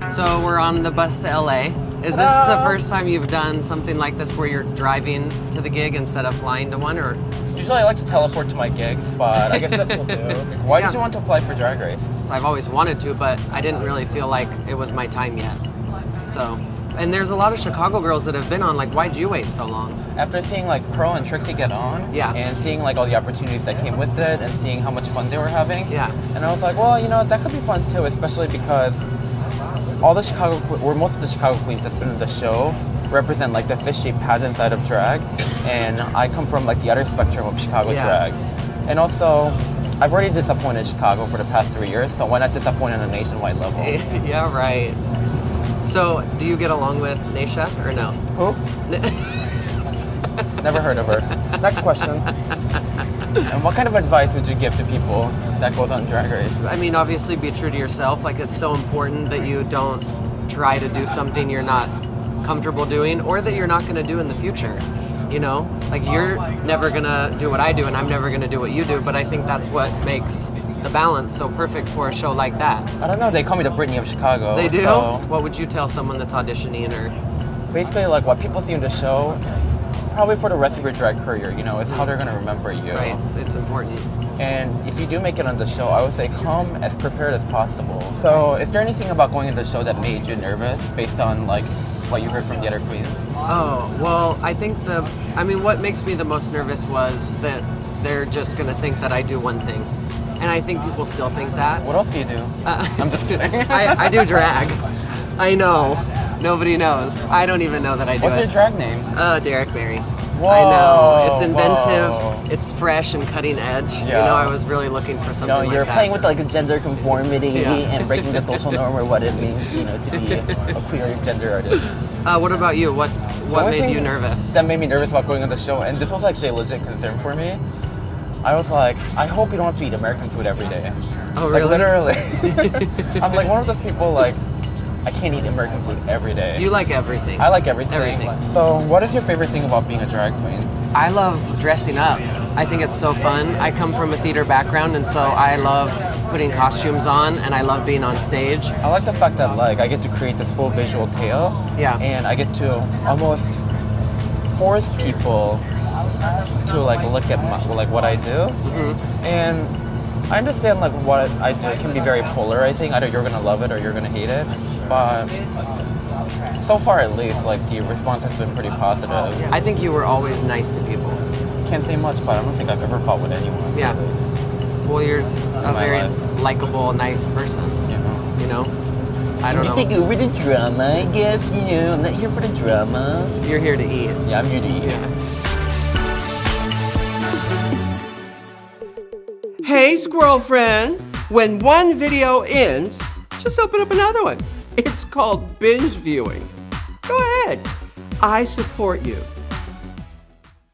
So we're on the bus to LA. Is this the first time you've done something like this where you're driving to the gig instead of flying to one, or? Usually I like to teleport to my gigs, but I guess this will do. Why did you want to apply for Drag Race? So I've always wanted to, but I didn't really feel like it was my time yet. So, and there's a lot of Chicago girls that have been on, like, why'd you wait so long? After seeing like Pearl and Trixie get on, Yeah. and seeing like all the opportunities that came with it, and seeing how much fun they were having, Yeah. and I was like, well, you know, that could be fun too, especially because all the Chicago, or most of the Chicago queens that's been in the show represent like the fishy pageant side of drag, and I come from like the other spectrum of Chicago drag. And also, I've already disappointed Chicago for the past 3 years, so why not disappoint on a nationwide level? Yeah, right. So, do you get along with Naisha or no? Who? Never heard of her. Next question. And what kind of advice would you give to people that goes on Drag Race? I mean, obviously be true to yourself. Like, it's so important that you don't try to do something you're not comfortable doing or that you're not going to do in the future. You know? Like, you're never going to do what I do and I'm never going to do what you do, but I think that's what makes the balance so perfect for a show like that. I don't know, they call me the Britney of Chicago. They do? So What would you tell someone that's auditioning or? basically, like, what people see in the show, probably for the rest of your drag career, you know, it's how they're going to remember you. Right, it's important. And if you do make it on the show, I would say come as prepared as possible. So is there anything about going into the show that made you nervous based on, like, what you heard from the other queens? Oh, well, I think what makes me the most nervous was that they're just going to think that I do one thing. And I think people still think that. What else do you do? I'm just kidding. I do drag. I know. Nobody knows. I don't even know that I do What's it. your drag name? Derrick Barry. Whoa, I know. It's inventive. whoa. It's fresh and cutting edge. Yeah. You know, I was really looking for something No, like you're that. playing with like a gender conformity Yeah. and breaking the social norm or what it means, you know, to be a queer gender artist. What about you? What only made thing you nervous? That made me nervous about going on the show, and this was actually a legit concern for me. I was like, I hope you don't have to eat American food every day. Oh, Like, really? literally. I'm like one of those people, like, I can't eat American food every day. You like everything. I like everything. Everything. So, what is your favorite thing about being a drag queen? I love dressing up. I think it's so fun. I come from a theater background, and so I love putting costumes on, and I love being on stage. I like the fact that, like, I get to create this full visual tale. Yeah. And I get to almost force people to, like, look at what I do. Mm-hmm. And I understand, like, what I do can be very polarizing. Either you're gonna love it or you're gonna hate it. But so far, at least, like, the response has been pretty positive. I think you were always nice to people. Can't say much, but I don't think I've ever fought with anyone. Yeah. Well, you're a my very life. likable, nice person. You know? You know? I don't know. take over the drama, I guess. You know, I'm not here for the drama. You're here to eat. Yeah, I'm here to eat. Hey, squirrel friend. When one video ends, just open up another one. It's called binge viewing. Go ahead. I support you.